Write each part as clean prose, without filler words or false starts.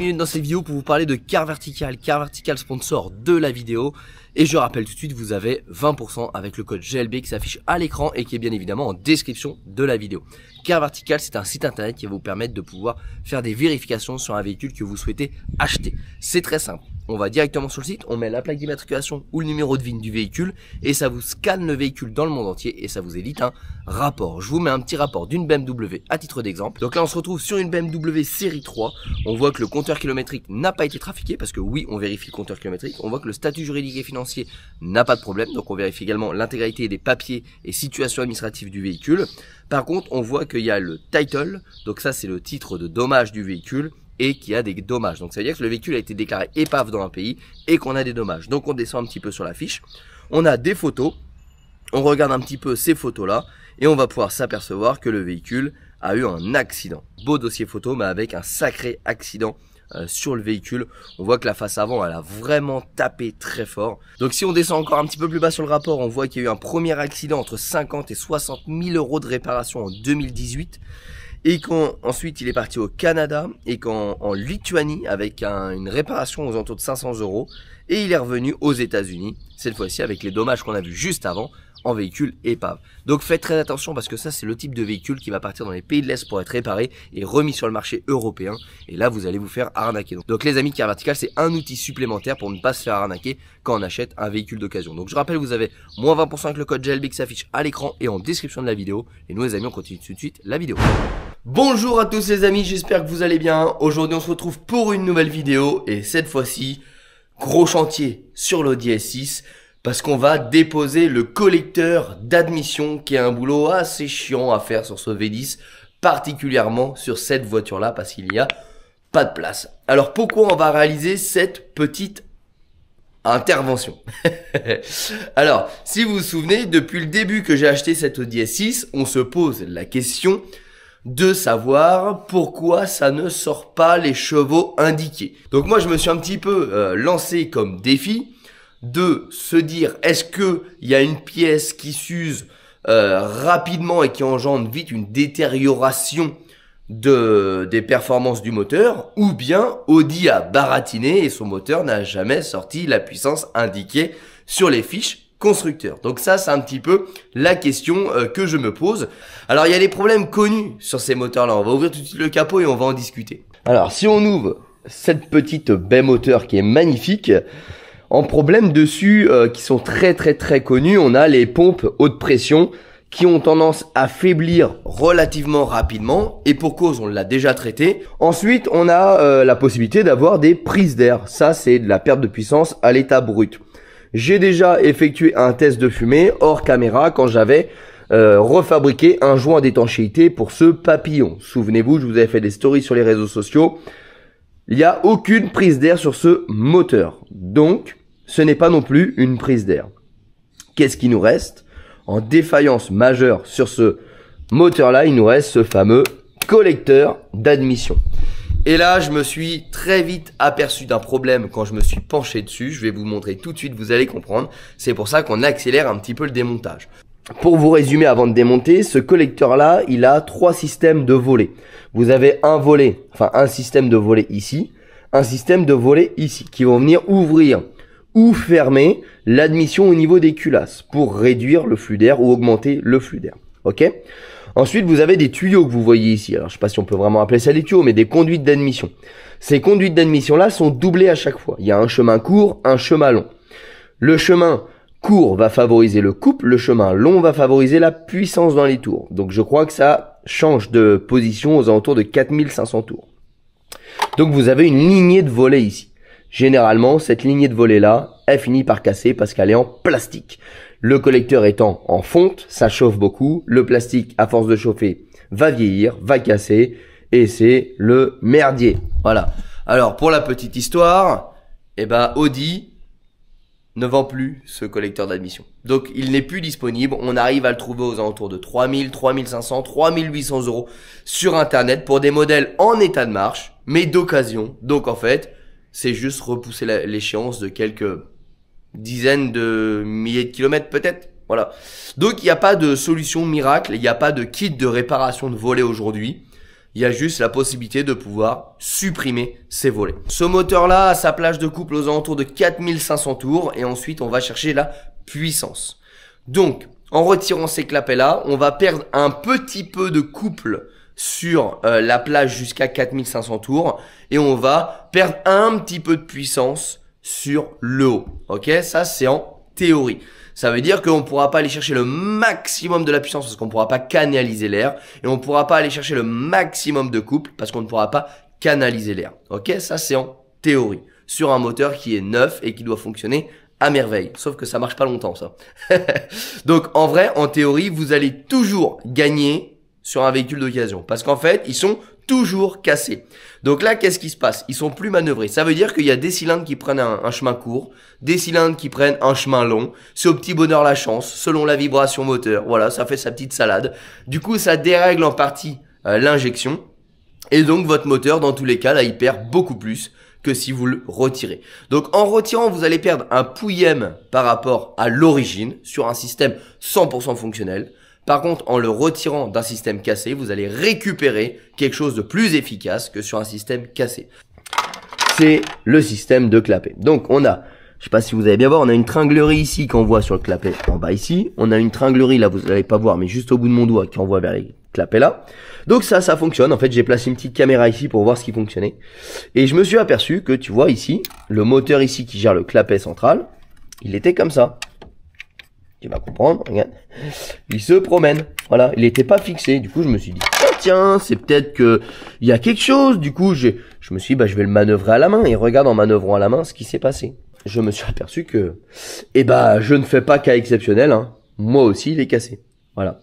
minutes dans cette vidéo pour vous parler de Car Vertical. Car Vertical, sponsor de la vidéo. Et je rappelle tout de suite, vous avez 20% avec le code GLB qui s'affiche à l'écran et qui est bien évidemment en description de la vidéo. Car Vertical, c'est un site internet qui va vous permettre de pouvoir faire des vérifications sur un véhicule que vous souhaitez acheter. C'est très simple. On va directement sur le site, on met la plaque d'immatriculation ou le numéro de VIN du véhicule et ça vous scanne le véhicule dans le monde entier et ça vous évite un rapport. Je vous mets un petit rapport d'une BMW à titre d'exemple. Donc là, on se retrouve sur une BMW série 3. On voit que le compteur kilométrique n'a pas été trafiqué parce que oui, on vérifie le compteur kilométrique. On voit que le statut juridique et financier n'a pas de problème. Donc on vérifie également l'intégralité des papiers et situations administratives du véhicule. Par contre, on voit qu'il y a le title. Donc ça, c'est le titre de dommage du véhicule. Et qu'il y a des dommages. Donc ça veut dire que le véhicule a été déclaré épave dans un pays et qu'on a des dommages. Donc on descend un petit peu sur la fiche. On a des photos. On regarde un petit peu ces photos-là et on va pouvoir s'apercevoir que le véhicule a eu un accident. Beau dossier photo, mais avec un sacré accident sur le véhicule. On voit que la face avant, elle a vraiment tapé très fort. Donc si on descend encore un petit peu plus bas sur le rapport, on voit qu'il y a eu un premier accident entre 50 et 60 000 euros de réparation en 2018. Et ensuite il est parti au Canada et en Lituanie avec une réparation aux alentours de 500 euros. Et il est revenu aux États-Unis, cette fois-ci avec les dommages qu'on a vus juste avant en véhicule épave. Donc faites très attention parce que ça c'est le type de véhicule qui va partir dans les pays de l'Est pour être réparé et remis sur le marché européen. Et là vous allez vous faire arnaquer. Donc les amis, Car Vertical, c'est un outil supplémentaire pour ne pas se faire arnaquer quand on achète un véhicule d'occasion. Donc je rappelle, vous avez moins 20% avec le code GLB qui s'affiche à l'écran et en description de la vidéo. Et nous les amis, on continue tout de suite la vidéo. Bonjour à tous les amis, j'espère que vous allez bien. Aujourd'hui on se retrouve pour une nouvelle vidéo et cette fois-ci, gros chantier sur l'Audi S6 parce qu'on va déposer le collecteur d'admission qui est un boulot assez chiant à faire sur ce V10, particulièrement sur cette voiture-là parce qu'il n'y a pas de place. Alors pourquoi on va réaliser cette petite intervention? Alors, si vous vous souvenez, depuis le début que j'ai acheté cette Audi S6, on se pose la question de savoir pourquoi ça ne sort pas les chevaux indiqués. Donc moi je me suis un petit peu lancé comme défi de se dire, est-ce que il y a une pièce qui s'use rapidement et qui engendre vite une détérioration des performances du moteur, ou bien Audi a baratiné et son moteur n'a jamais sorti la puissance indiquée sur les fiches constructeur. Donc ça c'est un petit peu la question que je me pose. Alors il y a des problèmes connus sur ces moteurs là, on va ouvrir tout de suite le capot et on va en discuter. Alors si on ouvre cette petite baie moteur qui est magnifique, en problème dessus qui sont très connus, on a les pompes haute pression qui ont tendance à faiblir relativement rapidement et pour cause on l'a déjà traité. Ensuite on a la possibilité d'avoir des prises d'air, ça c'est de la perte de puissance à l'état brut. J'ai déjà effectué un test de fumée hors caméra quand j'avais refabriqué un joint d'étanchéité pour ce papillon. Souvenez-vous, je vous avais fait des stories sur les réseaux sociaux. Il n'y a aucune prise d'air sur ce moteur. Donc, ce n'est pas non plus une prise d'air. Qu'est-ce qui nous reste? En défaillance majeure sur ce moteur-là, il nous reste ce fameux collecteur d'admission. Et là, je me suis très vite aperçu d'un problème quand je me suis penché dessus. Je vais vous montrer tout de suite, vous allez comprendre. C'est pour ça qu'on accélère un petit peu le démontage. Pour vous résumer avant de démonter, ce collecteur-là, il a 3 systèmes de volets. Vous avez un système de volet ici, un système de volet ici, qui vont venir ouvrir ou fermer l'admission au niveau des culasses pour réduire le flux d'air ou augmenter le flux d'air. Ok ? Ensuite, vous avez des tuyaux que vous voyez ici. Alors, je sais pas si on peut vraiment appeler ça des tuyaux, mais des conduites d'admission. Ces conduites d'admission-là sont doublées à chaque fois. Il y a un chemin court, un chemin long. Le chemin court va favoriser le couple, le chemin long va favoriser la puissance dans les tours. Donc, je crois que ça change de position aux alentours de 4500 tours. Donc, vous avez une lignée de volets ici. Généralement, cette lignée de volets-là, elle finit par casser parce qu'elle est en plastique. Le collecteur étant en fonte, ça chauffe beaucoup. Le plastique, à force de chauffer, va vieillir, va casser. Et c'est le merdier. Voilà. Alors, pour la petite histoire, Audi ne vend plus ce collecteur d'admission. Donc, il n'est plus disponible. On arrive à le trouver aux alentours de 3000, 3500, 3800 euros sur Internet pour des modèles en état de marche, mais d'occasion. Donc, en fait, c'est juste repousser l'échéance de quelques dizaines de milliers de kilomètres peut-être. Voilà. Donc il n'y a pas de solution miracle, il n'y a pas de kit de réparation de volets aujourd'hui. Il y a juste la possibilité de pouvoir supprimer ces volets. Ce moteur-là a sa plage de couple aux alentours de 4500 tours et ensuite on va chercher la puissance. Donc, en retirant ces clapets-là, on va perdre un petit peu de couple sur la plage jusqu'à 4500 tours et on va perdre un petit peu de puissance sur le haut. Ok, ça c'est en théorie. Ça veut dire qu'on ne pourra pas aller chercher le maximum de la puissance parce qu'on ne pourra pas canaliser l'air et on ne pourra pas aller chercher le maximum de couple parce qu'on ne pourra pas canaliser l'air. Ok, ça c'est en théorie sur un moteur qui est neuf et qui doit fonctionner à merveille. Sauf que ça marche pas longtemps ça. Donc en vrai, en théorie, vous allez toujours gagner sur un véhicule d'occasion parce qu'en fait, ils sont toujours cassés. Donc là, qu'est-ce qui se passe? Ils sont plus manœuvrés. Ça veut dire qu'il y a des cylindres qui prennent un chemin court, des cylindres qui prennent un chemin long. C'est au petit bonheur la chance, selon la vibration moteur. Voilà, ça fait sa petite salade. Du coup, ça dérègle en partie l'injection. Et donc, votre moteur, dans tous les cas, là, il perd beaucoup plus que si vous le retirez. Donc, en retirant, vous allez perdre un pouillème par rapport à l'origine sur un système 100% fonctionnel. Par contre, en le retirant d'un système cassé, vous allez récupérer quelque chose de plus efficace que sur un système cassé. C'est le système de clapet. Donc, on a, je sais pas si vous allez bien voir, on a une tringlerie ici qu'on voit sur le clapet en bas ici. On a une tringlerie là, vous n'allez pas voir, mais juste au bout de mon doigt qui envoie vers les clapets là. Donc ça fonctionne. En fait, j'ai placé une petite caméra ici pour voir ce qui fonctionnait. Et je me suis aperçu que, tu vois ici, le moteur ici qui gère le clapet central, il était comme ça. Tu vas comprendre, regarde. Il se promène. Voilà, il n'était pas fixé. Du coup, je me suis dit, tiens, c'est peut-être que il y a quelque chose. Du coup, je me suis dit, bah, je vais le manœuvrer à la main. Et regarde, en manœuvrant à la main, ce qui s'est passé. Je me suis aperçu que, je ne fais pas cas exceptionnel, hein. Moi aussi, il est cassé. Voilà.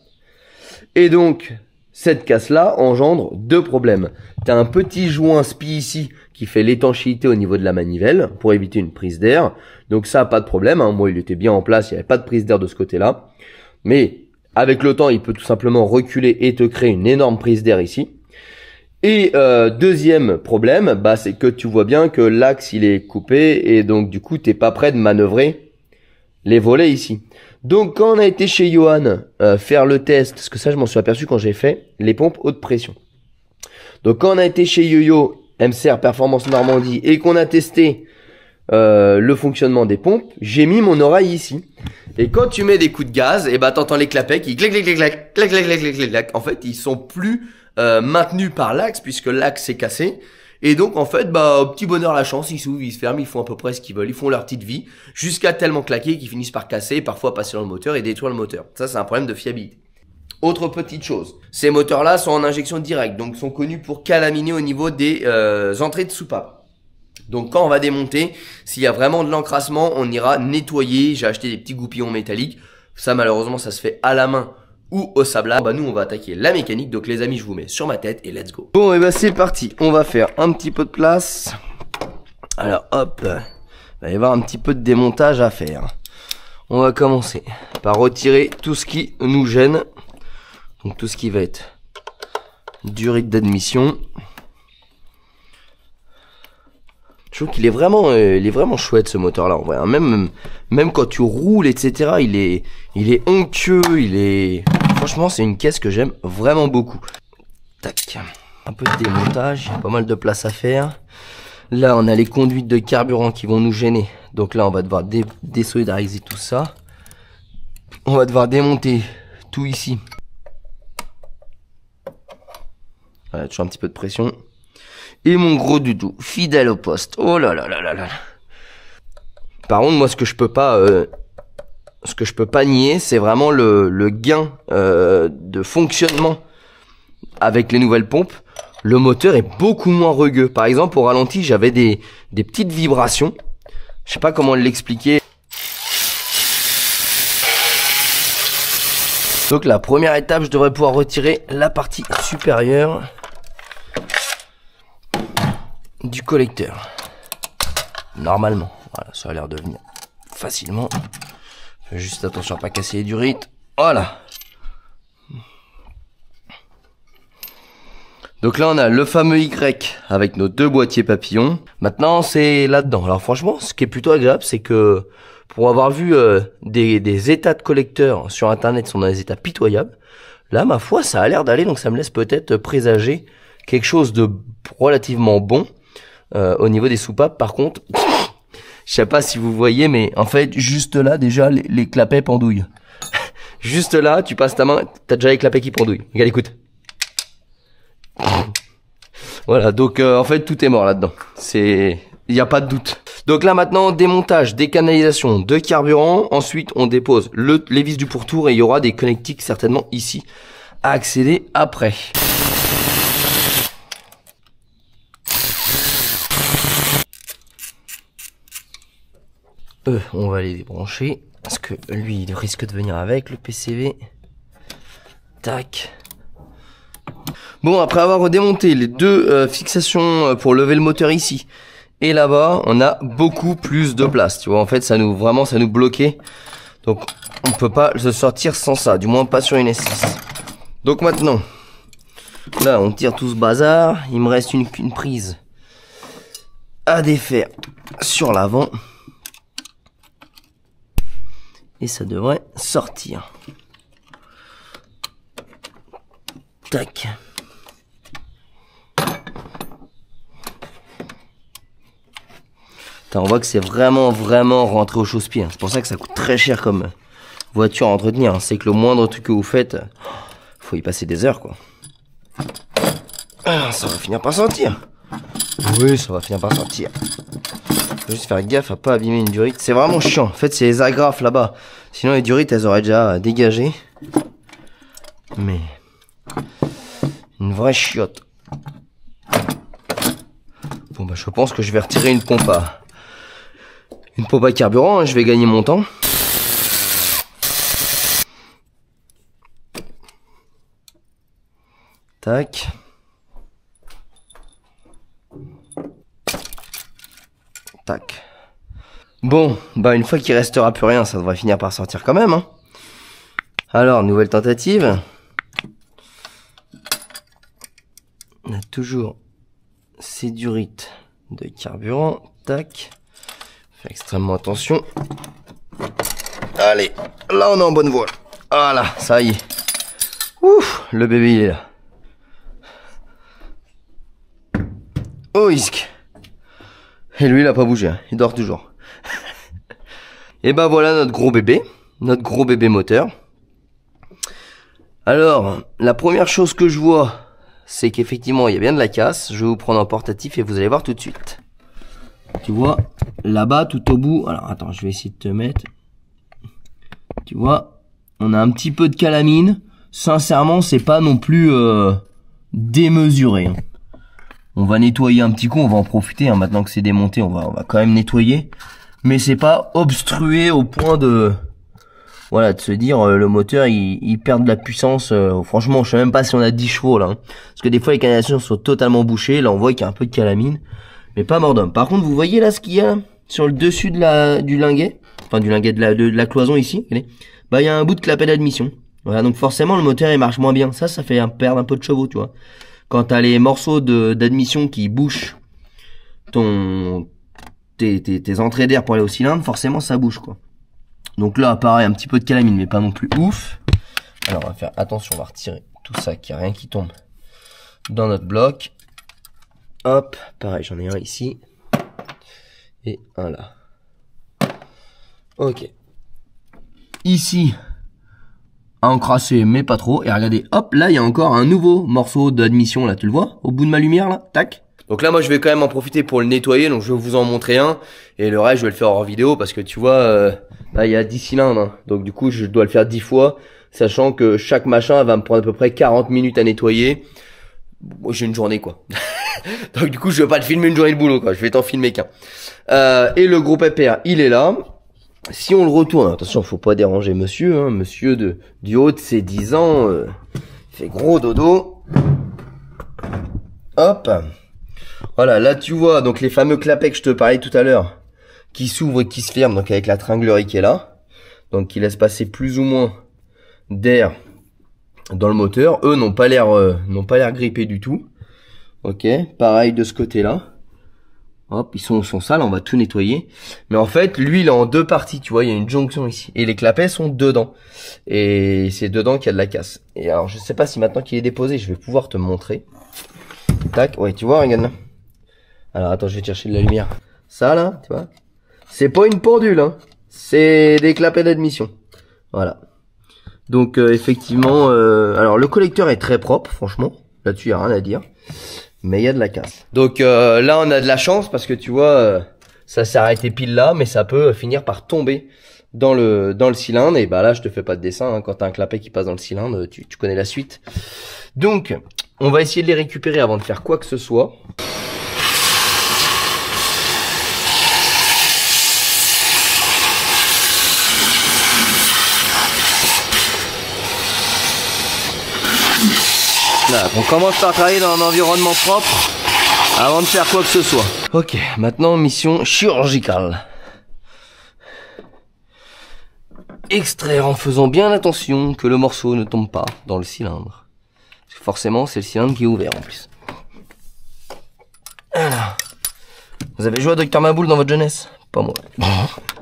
Et donc, cette casse-là engendre deux problèmes. Tu as un petit joint spi ici qui fait l'étanchéité au niveau de la manivelle pour éviter une prise d'air. Donc ça, pas de problème, hein. Moi, il était bien en place, il n'y avait pas de prise d'air de ce côté-là. Mais avec le temps, il peut tout simplement reculer et te créer une énorme prise d'air ici. Et deuxième problème, bah, c'est que tu vois bien que l'axe, il est coupé et donc du coup, t'es pas prêt de manœuvrer les volets ici. Donc quand on a été chez Johan faire le test, parce que ça je m'en suis aperçu quand j'ai fait les pompes haute pression. Donc quand on a été chez Yo-Yo MCR Performance Normandie et qu'on a testé le fonctionnement des pompes, j'ai mis mon oreille ici. Et quand tu mets des coups de gaz, et bah t'entends les clapets qui clac clac clac clac clac clac clac clac clac. En fait, ils sont plus maintenus par l'axe puisque l'axe est cassé. Et donc en fait, bah au petit bonheur la chance, ils s'ouvrent, ils se ferment, ils font à peu près ce qu'ils veulent, ils font leur petite vie jusqu'à tellement claquer qu'ils finissent par casser et parfois passer dans le moteur et détruire le moteur. Ça, c'est un problème de fiabilité. Autre petite chose, ces moteurs-là sont en injection directe, donc sont connus pour calaminer au niveau des entrées de soupape. Donc quand on va démonter, s'il y a vraiment de l'encrassement, on ira nettoyer. J'ai acheté des petits goupillons métalliques. Ça malheureusement, ça se fait à la main ou au sablage. Bah nous on va attaquer la mécanique. Donc les amis, je vous mets sur ma tête et let's go. Bon et bah c'est parti. On va faire un petit peu de place. Alors hop, il va y avoir un petit peu de démontage à faire. On va commencer par retirer tout ce qui nous gêne. Donc tout ce qui va être durite d'admission. Je trouve qu'il est vraiment chouette ce moteur là en vrai. Même quand tu roules etc. Il est onctueux, franchement c'est une caisse que j'aime vraiment beaucoup. Tac, un peu de démontage, il y a pas mal de place à faire. Là on a les conduites de carburant qui vont nous gêner. Donc là on va devoir désolidariser tout ça. On va devoir démonter tout ici. Voilà, toujours un petit peu de pression. Et mon gros doudou, fidèle au poste. Oh là là là là là. Par contre, moi, ce que je peux pas nier, c'est vraiment le gain de fonctionnement avec les nouvelles pompes. Le moteur est beaucoup moins rugueux. Par exemple, au ralenti, j'avais des petites vibrations. Je sais pas comment l'expliquer. Donc la première étape, je devrais pouvoir retirer la partie supérieure du collecteur. Normalement. Voilà, ça a l'air de venir facilement. Fais juste attention à pas casser les durites. Voilà. Donc là on a le fameux Y avec nos deux boîtiers papillons. Maintenant c'est là-dedans. Alors franchement ce qui est plutôt agréable c'est que pour avoir vu des états de collecteurs sur internet sont dans des états pitoyables. Là ma foi ça a l'air d'aller donc ça me laisse peut-être présager quelque chose de relativement bon au niveau des soupapes. Par contre, je sais pas si vous voyez, mais en fait, juste là, déjà, les clapets pendouillent. Juste là, tu passes ta main, t'as déjà les clapets qui pendouillent. Regarde, écoute. Voilà, donc en fait, tout est mort là-dedans. Il n'y a pas de doute. Donc là, maintenant, démontage des canalisations de carburant. Ensuite, on dépose les vis du pourtour et il y aura des connectiques certainement ici à accéder après. On va les débrancher parce que lui il risque de venir avec le PCV. Tac. Bon, après avoir démonté les deux fixations pour lever le moteur ici et là-bas, on a beaucoup plus de place. Tu vois, en fait, ça nous bloquait. Donc, on peut pas se sortir sans ça, du moins pas sur une S6. Donc maintenant, là, on tire tout ce bazar. Il me reste une prise à défaire sur l'avant. Et ça devrait sortir. Tac. On voit que c'est vraiment rentré au chausse-pied. C'est pour ça que ça coûte très cher comme voiture à entretenir. C'est que le moindre truc que vous faites, faut y passer des heures, quoi. Ah, ça va finir par sortir. Oui, ça va finir par sortir. Faut juste faire gaffe à pas abîmer une durite. C'est vraiment chiant. En fait, c'est les agrafes là-bas. Sinon, les durites, elles auraient déjà dégagé. Mais une vraie chiotte. Bon, bah, je pense que je vais retirer une pompe à carburant. Hein. Je vais gagner mon temps. Tac. Tac. Bon, bah une fois qu'il restera plus rien, ça devrait finir par sortir quand même. Hein. Alors, nouvelle tentative. On a toujours ces durites de carburant. Tac. Fais extrêmement attention. Allez, là on est en bonne voie. Voilà, ça y est. Ouf, le bébé il est là. Oh, isque. Et lui il a pas bougé, hein. Il dort toujours. Et ben voilà notre gros bébé moteur. Alors, la première chose que je vois, c'est qu'effectivement il y a bien de la casse. Je vais vous prendre en portatif et vous allez voir tout de suite. Tu vois, là-bas tout au bout, alors attends, je vais essayer de te mettre. Tu vois, on a un petit peu de calamine. Sincèrement, c'est pas non plus démesuré. Hein. On va nettoyer un petit coup, on va en profiter. Hein, maintenant que c'est démonté, on va quand même nettoyer. Mais c'est pas obstrué au point de, voilà, de se dire le moteur il perd de la puissance. Franchement, je sais même pas si on a 10 chevaux là. Hein, parce que des fois les canalisations sont totalement bouchées. Là, on voit qu'il y a un peu de calamine, mais pas mort d'homme. Par contre, vous voyez là ce qu'il y a sur le dessus de du linguet, enfin du linguet de la cloison ici. Regardez. Bah il y a un bout de clapet d'admission. Voilà, donc forcément le moteur il marche moins bien. Ça fait perdre un peu de chevaux, tu vois. Quand t'as les morceaux d'admission qui bouchent tes entrées d'air pour aller au cylindre, forcément ça bouge, quoi. Donc là, pareil, un petit peu de calamine, mais pas non plus ouf. Alors on va faire attention, on va retirer tout ça, qu'il n'y a rien qui tombe dans notre bloc. Hop, pareil, j'en ai un ici. Et un là. Ok. Ici, encrassé, mais pas trop. Et regardez, hop, là, il y a encore un nouveau morceau d'admission, là, tu le vois, au bout de ma lumière, là, tac. Donc là, moi, je vais quand même en profiter pour le nettoyer, donc je vais vous en montrer un. Et le reste, je vais le faire hors vidéo, parce que tu vois, là, il y a 10 cylindres. Hein. Donc du coup, je dois le faire 10 fois, sachant que chaque machin va me prendre à peu près 40 minutes à nettoyer. Moi, j'ai une journée, quoi. Donc du coup, je vais pas te filmer une journée de boulot, quoi. Je vais t'en filmer qu'un. Et le gros pépère, il est là. Si on le retourne, attention, faut pas déranger monsieur, hein, monsieur du haut de ses 10 ans, il fait gros dodo. Hop. Voilà, là tu vois, donc les fameux clapets que je te parlais tout à l'heure, qui s'ouvrent et qui se ferment, donc avec la tringlerie qui est là, donc qui laisse passer plus ou moins d'air dans le moteur. Eux n'ont pas l'air grippés du tout. Ok, pareil de ce côté-là. Hop, ils sont sales, on va tout nettoyer. Mais en fait, lui, il est en deux parties, tu vois, il y a une jonction ici. Et les clapets sont dedans. Et c'est dedans qu'il y a de la casse. Et alors, je sais pas si maintenant qu'il est déposé, je vais pouvoir te montrer. Tac, ouais, tu vois, regarde là. Alors attends, je vais te chercher de la lumière. Ça là, tu vois, c'est pas une pendule, hein. C'est des clapets d'admission. Voilà. Donc effectivement, alors le collecteur est très propre, franchement. Là-dessus, il n'y a rien à dire. Mais il y a de la casse. Donc là, on a de la chance parce que tu vois, ça s'est arrêté pile là, mais ça peut finir par tomber dans le cylindre. Et bah là, je te fais pas de dessin, hein. Quand t'as un clapet qui passe dans le cylindre, tu connais la suite. Donc, on va essayer de les récupérer avant de faire quoi que ce soit. Là, on commence par travailler dans un environnement propre avant de faire quoi que ce soit. Ok, maintenant mission chirurgicale. Extraire en faisant bien attention que le morceau ne tombe pas dans le cylindre. Parce que forcément, c'est le cylindre qui est ouvert en plus. Alors, vous avez joué à Dr Maboul dans votre jeunesse? Pas moi.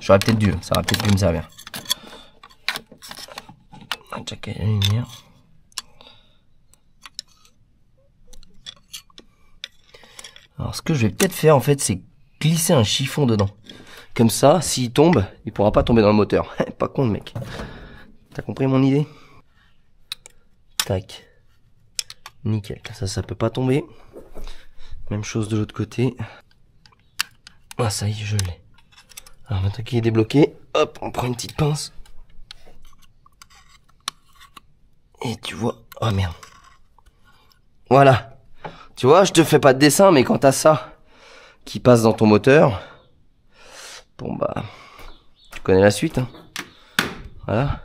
J'aurais peut-être dû, ça aurait peut-être dû me servir. Checker la lumière. Alors ce que je vais peut-être faire en fait, c'est glisser un chiffon dedans. Comme ça, s'il tombe, il pourra pas tomber dans le moteur. Pas con le mec. T'as compris mon idée? Tac. Nickel. Ça peut pas tomber. Même chose de l'autre côté. Ah ça y est, je l'ai. Alors maintenant qu'il est débloqué, hop, on prend une petite pince. Et tu vois, oh merde. Voilà. Tu vois, je te fais pas de dessin, mais quand t'as ça qui passe dans ton moteur, bon bah, tu connais la suite, hein. Voilà.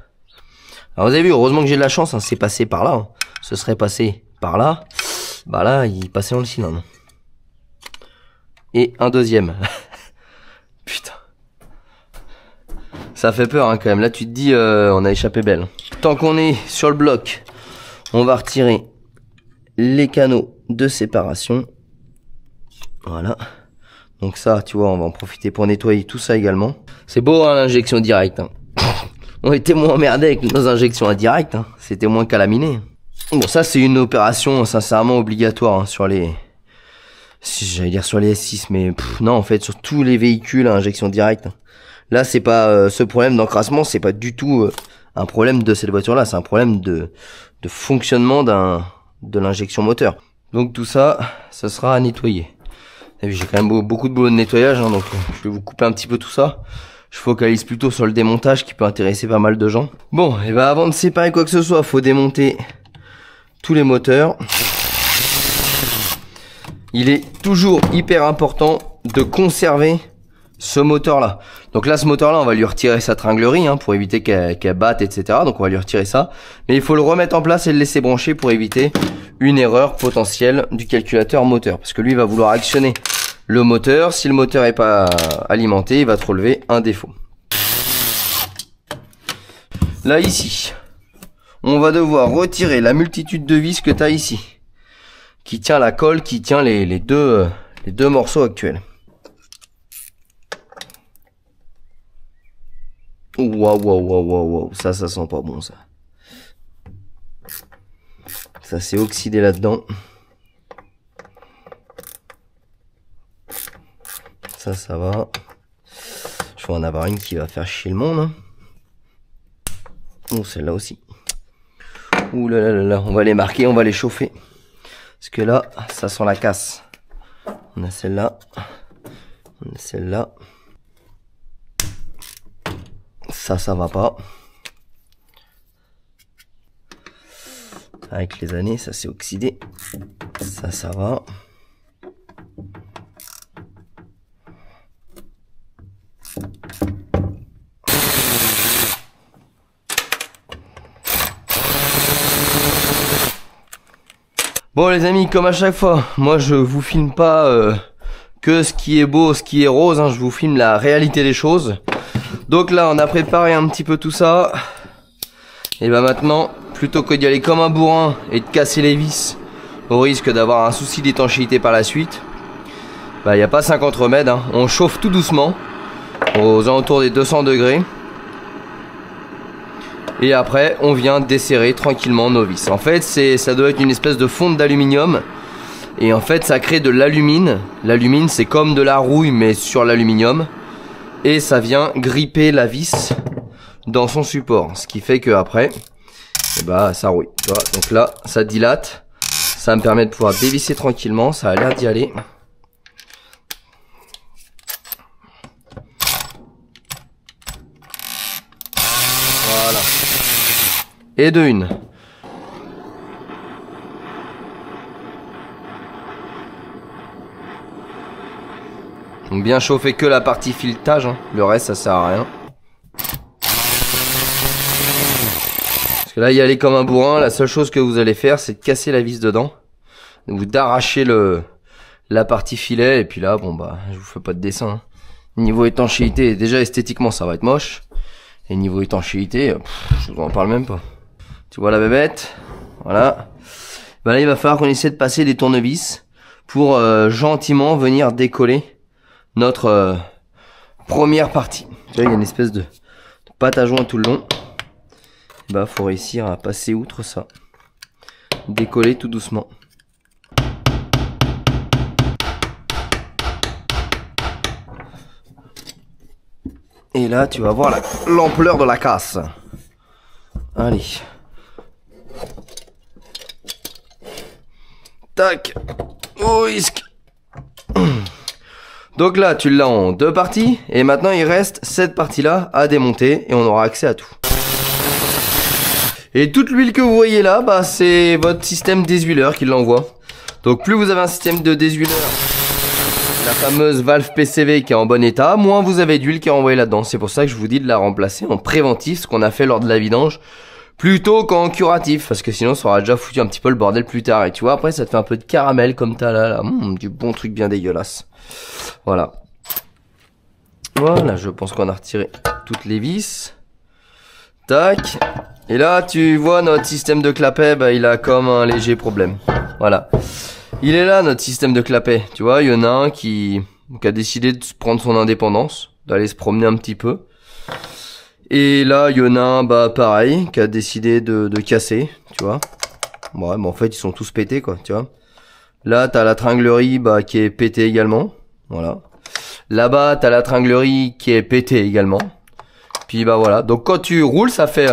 Alors vous avez vu, heureusement que j'ai de la chance, hein, c'est passé par là. Hein. Ce serait passé par là, bah là, il passait dans le cylindre. Et un deuxième. Putain. Ça fait peur hein, quand même. Là, tu te dis, on a échappé belle. Tant qu'on est sur le bloc, on va retirer les canaux de séparation. Voilà. Donc ça, tu vois, on va en profiter pour nettoyer tout ça également. C'est beau hein, l'injection directe. Hein. On était moins emmerdés avec nos injections indirectes. Hein. C'était moins calaminé. Bon, ça c'est une opération sincèrement obligatoire hein, sur les... J'allais dire sur les S6, mais non, en fait, sur tous les véhicules à injection directe. Là, c'est pas ce problème d'encrassement, c'est pas du tout un problème de cette voiture-là. C'est un problème de fonctionnement de l'injection moteur. Donc tout ça, ça sera à nettoyer. J'ai quand même beaucoup de boulot de nettoyage, hein, donc je vais vous couper un petit peu tout ça. Je focalise plutôt sur le démontage qui peut intéresser pas mal de gens. Bon, et ben avant de séparer quoi que ce soit, faut démonter tous les moteurs. Il est toujours hyper important de conserver ce moteur là. Donc là, ce moteur là, on va lui retirer sa tringlerie hein, pour éviter qu'elle batte, etc. Donc on va lui retirer ça. Mais il faut le remettre en place et le laisser brancher pour éviter une erreur potentielle du calculateur moteur. Parce que lui, il va vouloir actionner le moteur. Si le moteur est pas alimenté, il va te relever un défaut. Là, ici, on va devoir retirer la multitude de vis que tu as ici. Qui tient la colle, qui tient les deux morceaux actuels. Waouh, ça sent pas bon ça. Ça s'est oxydé là-dedans. Ça va. Je vais en avoir une qui va faire chier le monde. Hein. Oh, celle-là aussi. Ouh là là là là, on va les marquer, on va les chauffer. Parce que là, ça sent la casse. On a celle-là. On a celle-là. Ça va pas. Avec les années, ça s'est oxydé. Ça va. Bon les amis, comme à chaque fois, moi je vous filme pas que ce qui est beau, ce qui est rose, hein, je vous filme la réalité des choses. Donc là on a préparé un petit peu tout ça. Et bah maintenant, plutôt que d'y aller comme un bourrin et de casser les vis, au risque d'avoir un souci d'étanchéité par la suite, bah il n'y a pas 50 remèdes, hein. On chauffe tout doucement, aux alentours des 200 degrés. Et après, on vient desserrer tranquillement nos vis. En fait, ça doit être une espèce de fonte d'aluminium Et en fait ça crée de l'alumine. L'alumine c'est comme de la rouille mais sur l'aluminium. Et ça vient gripper la vis dans son support. Ce qui fait que après, eh bah, ça rouille. Tu vois, donc là ça dilate. Ça me permet de pouvoir dévisser tranquillement. Ça a l'air d'y aller. Voilà. Et de une. Donc bien chauffer que la partie filetage, hein. Le reste ça sert à rien. Parce que là y aller comme un bourrin, la seule chose que vous allez faire c'est de casser la vis dedans. Ou d'arracher la partie filet et puis là bon bah je vous fais pas de dessin. Hein. Niveau étanchéité, déjà esthétiquement ça va être moche. Et niveau étanchéité, je vous en parle même pas. Tu vois la bébête, voilà. Bah là il va falloir qu'on essaie de passer des tournevis pour gentiment venir décoller notre première partie. Tu vois, il y a une espèce de pâte à joint tout le long. Bah, faut réussir à passer outre ça. Décoller tout doucement. Et là, tu vas voir l'ampleur de la casse. Allez. Tac. Au risque. Donc là, tu l'as en 2 parties. Et maintenant, il reste cette partie-là à démonter. Et on aura accès à tout. Et toute l'huile que vous voyez là, bah, c'est votre système déshuileur qui l'envoie. Donc plus vous avez un système de déshuileur, la fameuse valve PCV qui est en bon état, moins vous avez d'huile qui est envoyée là-dedans. C'est pour ça que je vous dis de la remplacer en préventif, ce qu'on a fait lors de la vidange, plutôt qu'en curatif. Parce que sinon, ça aura déjà foutu un petit peu le bordel plus tard. Et tu vois, après, ça te fait un peu de caramel comme t'as là. Du bon truc bien dégueulasse. Voilà. Voilà, je pense qu'on a retiré toutes les vis. Tac. Et là, tu vois, notre système de clapet, bah, il a comme un léger problème. Voilà. Il est là, notre système de clapet. Tu vois, il y en a un qui a décidé de prendre son indépendance, d'aller se promener un petit peu. Et là, il y en a un, bah, pareil, qui a décidé de casser, tu vois. Ouais, mais en fait, ils sont tous pétés, quoi, tu vois. Là, t'as la tringlerie, bah, qui est pétée également. Voilà. Là-bas, t'as la tringlerie qui est pétée également. Puis, bah, voilà. Donc, quand tu roules, ça fait...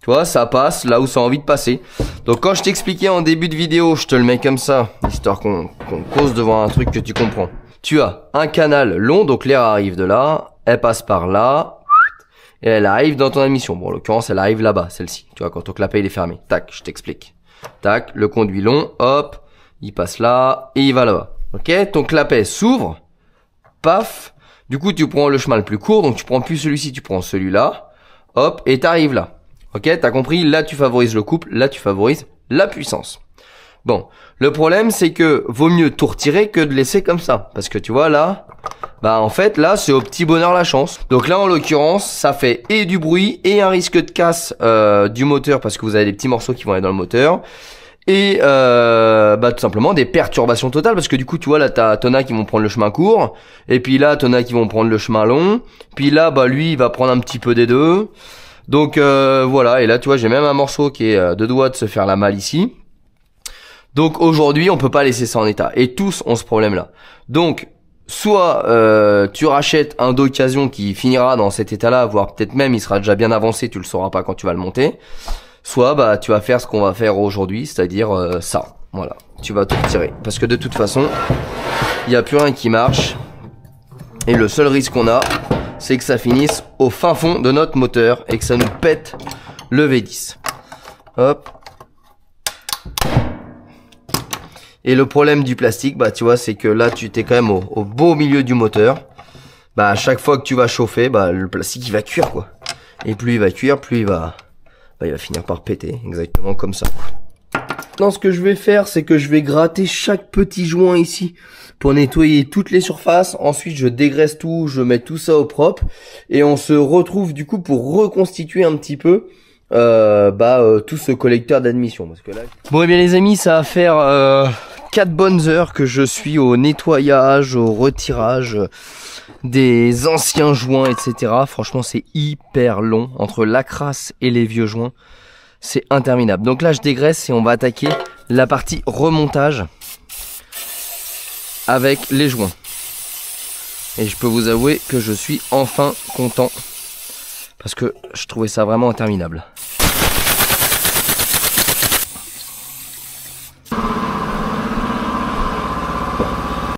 Tu vois, ça passe là où ça a envie de passer. Donc quand je t'expliquais en début de vidéo, je te le mets comme ça, histoire qu'on cause devant un truc que tu comprends. Tu as un canal long, donc l'air arrive de là, elle passe par là, et elle arrive dans ton admission. Bon, en l'occurrence, elle arrive là-bas, celle-ci. Tu vois, quand ton clapet il est fermé. Tac, je t'explique. Tac, le conduit long, hop, il passe là, et il va là-bas. Ok, ton clapet s'ouvre, paf. Du coup, tu prends le chemin le plus court, donc tu prends plus celui-ci, tu prends celui-là, hop, et t'arrives là. Ok, t'as compris, là tu favorises le couple, là tu favorises la puissance. Bon, le problème c'est que vaut mieux tout retirer que de laisser comme ça. Parce que tu vois là, bah en fait là c'est au petit bonheur la chance. Donc là en l'occurrence ça fait et du bruit et un risque de casse du moteur parce que vous avez des petits morceaux qui vont aller dans le moteur. Et bah tout simplement des perturbations totales parce que du coup tu vois là t'en as qui vont prendre le chemin court. Et puis là t'en as qui vont prendre le chemin long. Puis là bah lui il va prendre un petit peu des deux. Donc voilà, et là tu vois j'ai même un morceau qui est de doigts de se faire la malle ici. Donc aujourd'hui on peut pas laisser ça en état. Et tous ont ce problème là. Donc soit tu rachètes un d'occasion qui finira dans cet état là, voire peut-être même il sera déjà bien avancé, tu le sauras pas quand tu vas le monter. Soit bah tu vas faire ce qu'on va faire aujourd'hui, c'est-à-dire ça. Voilà, tu vas tout retirer. Parce que de toute façon, il n'y a plus rien qui marche. Et le seul risque qu'on a, c'est que ça finisse au fin fond de notre moteur et que ça nous pète le V10. Hop. Et le problème du plastique, bah tu vois, c'est que là tu t'es quand même au beau milieu du moteur. Bah à chaque fois que tu vas chauffer, bah le plastique il va cuire quoi. Et plus il va cuire, plus il va finir par péter, exactement comme ça. Maintenant ce que je vais faire, c'est que je vais gratter chaque petit joint ici pour nettoyer toutes les surfaces. Ensuite je dégraisse tout, je mets tout ça au propre et on se retrouve du coup pour reconstituer un petit peu tout ce collecteur d'admission. Parce que là... Bon et bien les amis, ça va faire 4 bonnes heures que je suis au nettoyage, au retirage des anciens joints, etc. Franchement c'est hyper long entre la crasse et les vieux joints. C'est interminable. Donc là je dégraisse et on va attaquer la partie remontage avec les joints. Et je peux vous avouer que je suis enfin content parce que je trouvais ça vraiment interminable.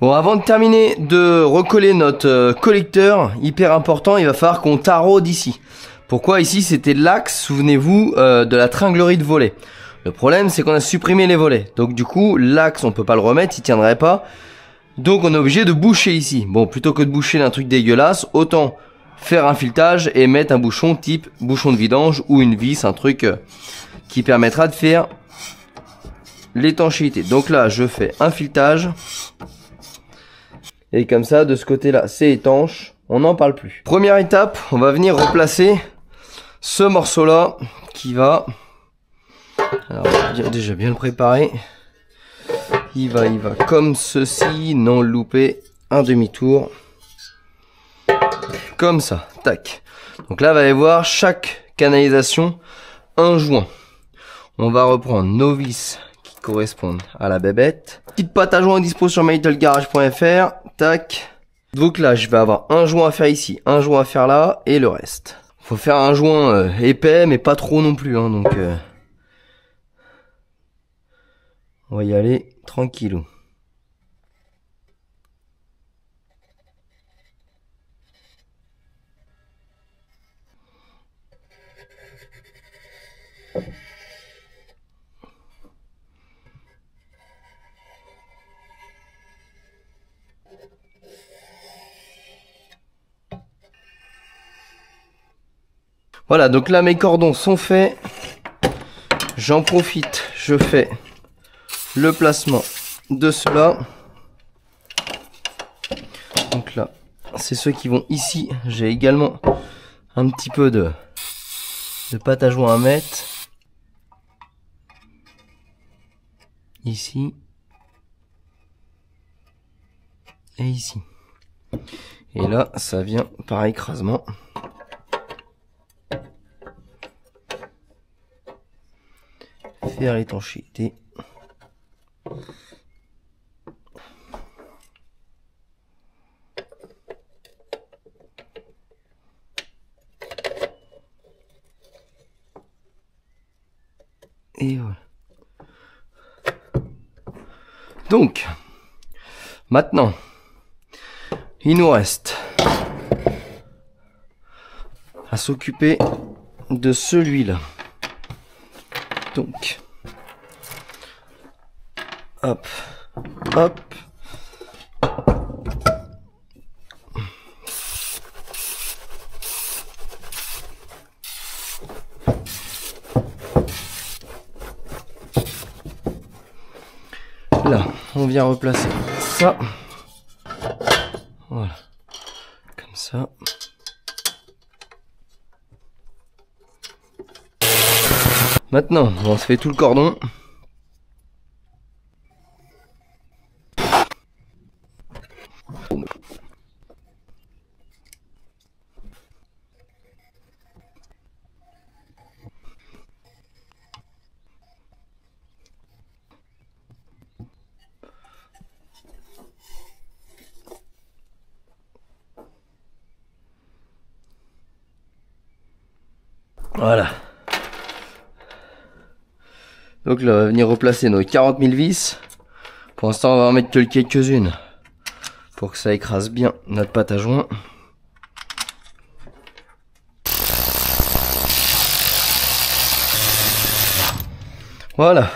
Bon, avant de terminer de recoller notre collecteur, hyper important, il va falloir qu'on taraude ici. Pourquoi ici? C'était l'axe, souvenez-vous, de la tringlerie de volet. Le problème, c'est qu'on a supprimé les volets. Donc du coup, l'axe, on peut pas le remettre, il tiendrait pas. Donc on est obligé de boucher ici. Bon, plutôt que de boucher d'un truc dégueulasse, autant faire un filetage et mettre un bouchon type bouchon de vidange ou une vis, un truc qui permettra de faire l'étanchéité. Donc là, je fais un filetage. Et comme ça, de ce côté-là, c'est étanche. On n'en parle plus. Première étape, on va venir replacer ce morceau-là qui va... Alors, on va déjà bien le préparer. Il va comme ceci, non loupé, un demi-tour. Comme ça, tac. Donc là, vous allez voir, chaque canalisation, un joint. On va reprendre nos vis qui correspondent à la bébête. Petite pâte à joint dispo sur mylittlegarage.fr. Tac. Donc là, je vais avoir un joint à faire ici, un joint à faire là, et le reste. Faut faire un joint épais, mais pas trop non plus, hein, donc on va y aller tranquillou. Voilà, donc là mes cordons sont faits. J'en profite, je fais le placement de ceux-là. Donc là, c'est ceux qui vont ici. J'ai également un petit peu de pâte à joint à mettre. Ici. Et ici. Et là, ça vient par écrasement. Faire l'étanchéité. Et voilà. Donc, maintenant, il nous reste à s'occuper de celui-là. Donc, hop, hop. Là, on vient replacer ça. Voilà, comme ça. Maintenant, on se fait tout le cordon. Voilà. Donc là, on va venir replacer nos 40 000 vis. Pour l'instant, on va en mettre que quelques-unes pour que ça écrase bien notre pâte à joint. Voilà.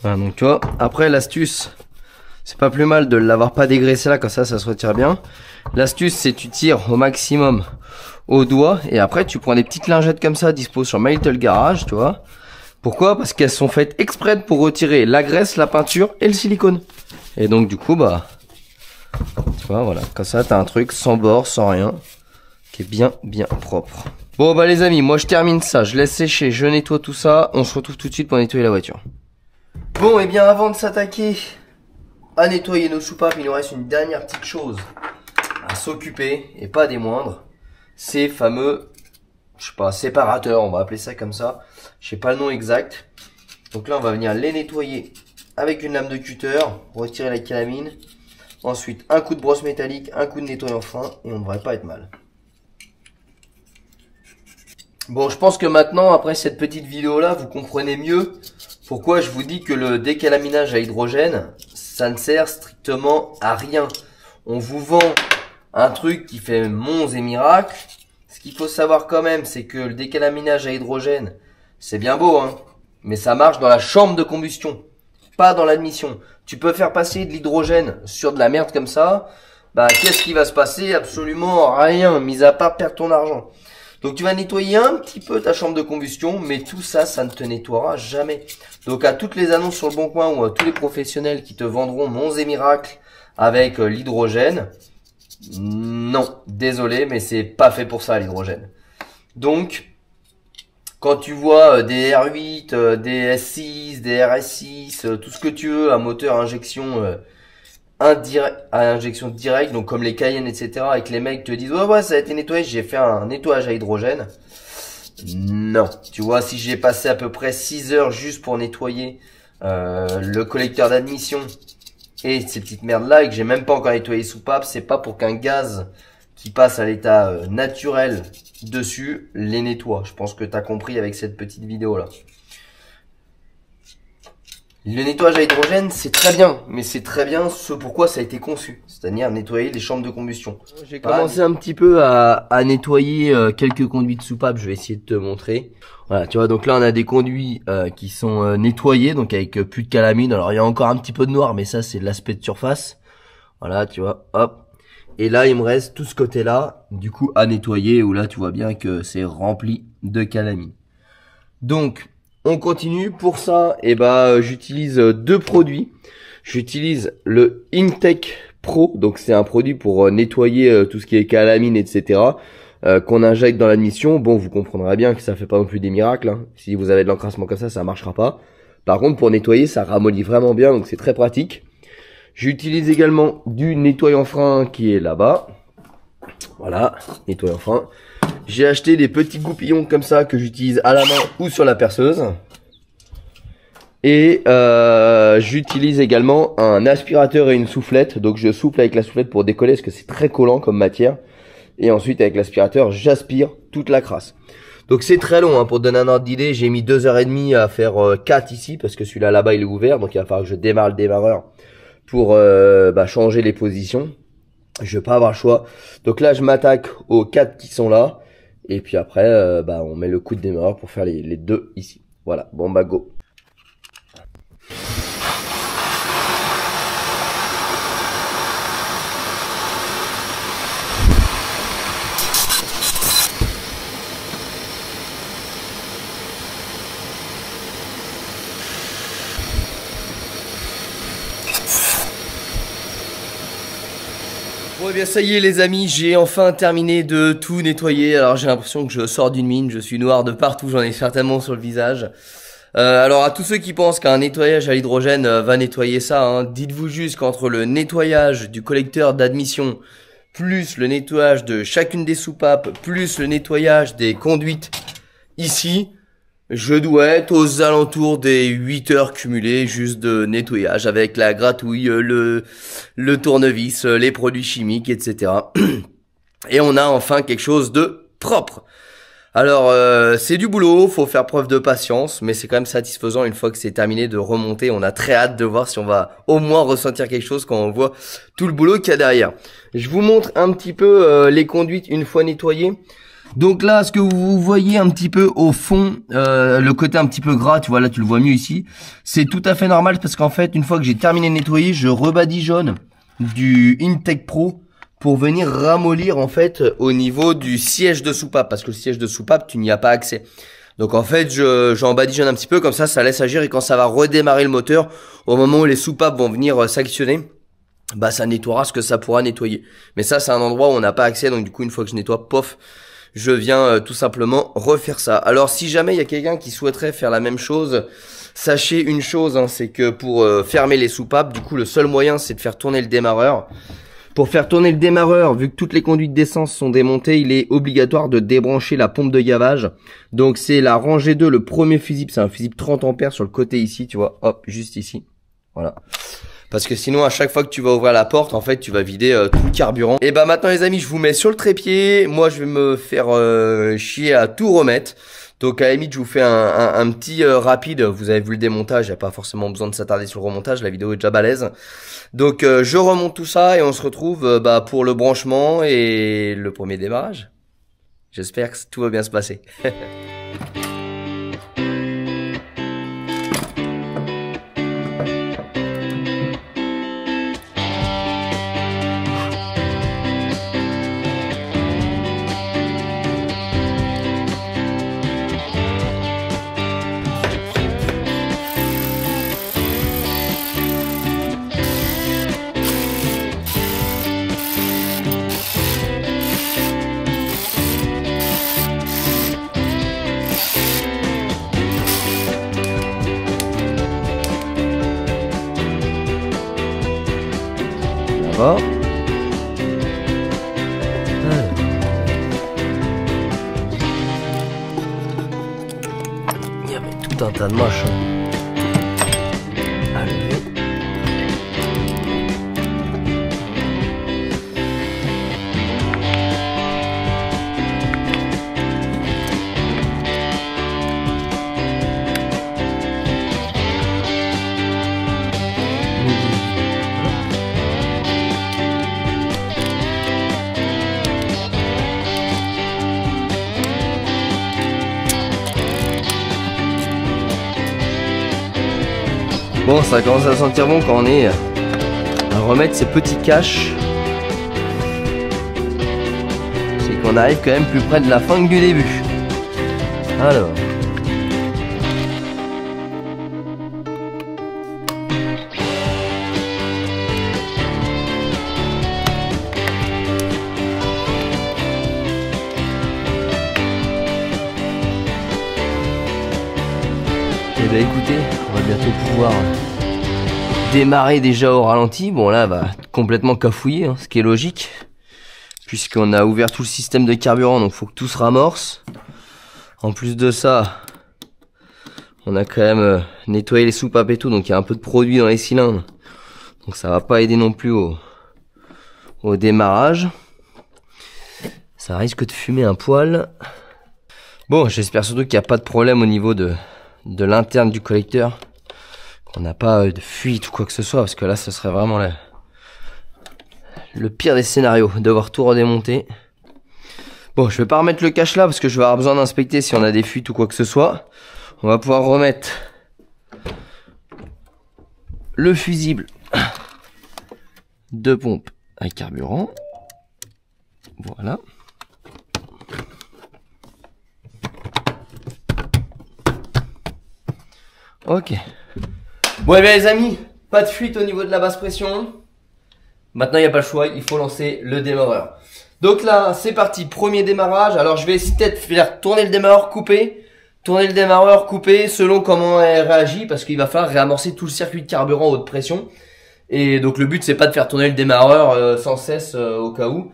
Voilà, donc tu vois, après l'astuce, c'est pas plus mal de l'avoir pas dégraissé là, comme ça se retire bien. L'astuce, c'est tu tires au maximum au doigt et après tu prends des petites lingettes comme ça dispo sur My Little Garage, tu vois. Pourquoi? Parce qu'elles sont faites exprès pour retirer la graisse, la peinture et le silicone. Et donc du coup, bah, tu vois, voilà, comme ça t'as un truc sans bord, sans rien, qui est bien propre. Bon bah les amis, moi je termine ça, je laisse sécher, je nettoie tout ça, on se retrouve tout de suite pour nettoyer la voiture. Bon, et bien avant de s'attaquer à nettoyer nos soupapes, il nous reste une dernière petite chose à s'occuper, et pas des moindres. ces fameux, je sais pas, séparateurs, on va appeler ça comme ça. Je sais pas le nom exact. Donc là, on va venir les nettoyer avec une lame de cutter, retirer la calamine. Ensuite, un coup de brosse métallique, un coup de nettoyant fin, et on ne devrait pas être mal. Bon, je pense que maintenant, après cette petite vidéo-là, vous comprenez mieux pourquoi je vous dis que le décalaminage à hydrogène, ça ne sert strictement à rien. On vous vend un truc qui fait monts et miracles. Ce qu'il faut savoir quand même, c'est que le décalaminage à hydrogène, c'est bien beau, hein, mais ça marche dans la chambre de combustion, pas dans l'admission. Tu peux faire passer de l'hydrogène sur de la merde comme ça, bah qu'est-ce qui va se passer? Absolument rien, mis à part perdre ton argent. Donc tu vas nettoyer un petit peu ta chambre de combustion, mais tout ça, ça ne te nettoiera jamais. Donc à toutes les annonces sur le Bon Coin ou à tous les professionnels qui te vendront monts et miracles avec l'hydrogène, non, désolé, mais c'est pas fait pour ça l'hydrogène. Donc, quand tu vois des R8, des S6, des RS6, tout ce que tu veux, un moteur à injection directe, donc comme les Cayenne, etc., et que les mecs te disent ouais, ça a été nettoyé, j'ai fait un nettoyage à hydrogène. Non, tu vois, si j'ai passé à peu près 6 heures juste pour nettoyer le collecteur d'admission et ces petites merdes là, et que j'ai même pas encore nettoyé les soupapes, c'est pas pour qu'un gaz qui passe à l'état naturel dessus les nettoie. Je pense que tu as compris avec cette petite vidéo là. Le nettoyage à hydrogène, c'est très bien, mais c'est très bien ce pourquoi ça a été conçu, c'est-à-dire nettoyer les chambres de combustion. J'ai commencé un petit peu à nettoyer quelques conduits de soupape, je vais essayer de te montrer. Voilà, tu vois, donc là on a des conduits qui sont nettoyés, donc avec plus de calamine. Alors il y a encore un petit peu de noir, mais ça c'est de l'aspect de surface. Voilà, tu vois, hop. Et là il me reste tout ce côté-là, du coup à nettoyer, où là tu vois bien que c'est rempli de calamine. Donc on continue. Pour ça, j'utilise deux produits. J'utilise le Intech Pro, donc c'est un produit pour nettoyer tout ce qui est calamine, etc. Qu'on injecte dans l'admission. Bon, vous comprendrez bien que ça fait pas non plus des miracles, hein. Si vous avez de l'encrassement comme ça marchera pas. Par contre, pour nettoyer, ça ramollit vraiment bien, donc c'est très pratique. J'utilise également du nettoyant frein qui est là-bas. Voilà, nettoyant frein. J'ai acheté des petits goupillons comme ça que j'utilise à la main ou sur la perceuse. Et j'utilise également un aspirateur et une soufflette. Donc je souffle avec la soufflette pour décoller parce que c'est très collant comme matière. Et ensuite avec l'aspirateur, j'aspire toute la crasse. Donc c'est très long, hein. Pour te donner un ordre d'idée, j'ai mis 2h30 à faire 4 ici parce que celui-là là-bas il est ouvert. Donc il va falloir que je démarre le démarreur pour changer les positions. Je vais pas avoir le choix. Donc là je m'attaque aux 4 qui sont là. Et puis après, on met le coup de démarreur pour faire les deux ici. Voilà, bon bah go. Bon, eh bien ça y est les amis, j'ai enfin terminé de tout nettoyer. Alors j'ai l'impression que je sors d'une mine, je suis noir de partout, j'en ai certainement sur le visage. Alors à tous ceux qui pensent qu'un nettoyage à l'hydrogène va nettoyer ça, hein, dites-vous juste qu'entre le nettoyage du collecteur d'admission, plus le nettoyage de chacune des soupapes, plus le nettoyage des conduites ici, je dois être aux alentours des 8 heures cumulées juste de nettoyage avec la gratouille, le tournevis, les produits chimiques, etc. Et on a enfin quelque chose de propre. Alors c'est du boulot, faut faire preuve de patience, mais c'est quand même satisfaisant une fois que c'est terminé de remonter. On a très hâte de voir si on va au moins ressentir quelque chose quand on voit tout le boulot qu'il y a derrière. Je vous montre un petit peu les conduites une fois nettoyées. Donc là, ce que vous voyez un petit peu au fond, le côté un petit peu gras, tu vois, là tu le vois mieux ici, c'est tout à fait normal parce qu'en fait, une fois que j'ai terminé de nettoyer, je rebadigeonne du Intech Pro pour venir ramollir en fait au niveau du siège de soupape, parce que le siège de soupape, tu n'y as pas accès. Donc en fait, j'en badigeonne un petit peu, comme ça laisse agir, et quand ça va redémarrer le moteur, au moment où les soupapes vont venir s'actionner, bah ça nettoiera ce que ça pourra nettoyer. Mais ça, c'est un endroit où on n'a pas accès, donc du coup, une fois que je nettoie, pof, je viens tout simplement refaire ça. Alors si jamais il y a quelqu'un qui souhaiterait faire la même chose, sachez une chose, hein, c'est que pour fermer les soupapes, du coup le seul moyen c'est de faire tourner le démarreur. Pour faire tourner le démarreur, vu que toutes les conduites d'essence sont démontées, il est obligatoire de débrancher la pompe de gavage. Donc c'est la rangée 2, le premier fusible, c'est un fusible 30 ampères sur le côté ici, tu vois, hop, juste ici. Voilà. Parce que sinon à chaque fois que tu vas ouvrir la porte, en fait tu vas vider tout le carburant. Et bah maintenant les amis, je vous mets sur le trépied. Moi je vais me faire chier à tout remettre. Donc à la limite je vous fais un petit rapide. Vous avez vu le démontage, il n'y a pas forcément besoin de s'attarder sur le remontage, la vidéo est déjà balèze. Donc je remonte tout ça et on se retrouve pour le branchement et le premier démarrage. J'espère que tout va bien se passer. D'accord. Il y avait tout un tas de machin. Allez. Bon, ça commence à sentir bon quand on est à remettre ces petits caches. C'est qu'on arrive quand même plus près de la fin que du début. Alors. Et bah écoutez, on va bientôt pouvoir démarrer déjà au ralenti. Bon là, va complètement cafouiller, hein, ce qui est logique, puisqu'on a ouvert tout le système de carburant, donc faut que tout se ramorce. En plus de ça, on a quand même nettoyé les soupapes et tout, donc il y a un peu de produit dans les cylindres, donc ça va pas aider non plus au démarrage. Ça risque de fumer un poil. Bon, j'espère surtout qu'il n'y a pas de problème au niveau de l'interne du collecteur, qu'on n'a pas de fuite ou quoi que ce soit, parce que là ce serait vraiment le pire des scénarios, devoir tout redémonter. Bon, je vais pas remettre le cache là parce que je vais avoir besoin d'inspecter si on a des fuites ou quoi que ce soit. On va pouvoir remettre le fusible de pompe à carburant. Voilà. Ok. Bon, et bien les amis, pas de fuite au niveau de la basse pression. Maintenant, il n'y a pas le choix, il faut lancer le démarreur. Donc là, c'est parti, premier démarrage. Alors, je vais essayer peut-être faire tourner le démarreur, couper. Tourner le démarreur, couper, selon comment elle réagit, parce qu'il va falloir réamorcer tout le circuit de carburant à haute pression. Et donc, le but, c'est pas de faire tourner le démarreur sans cesse au cas où.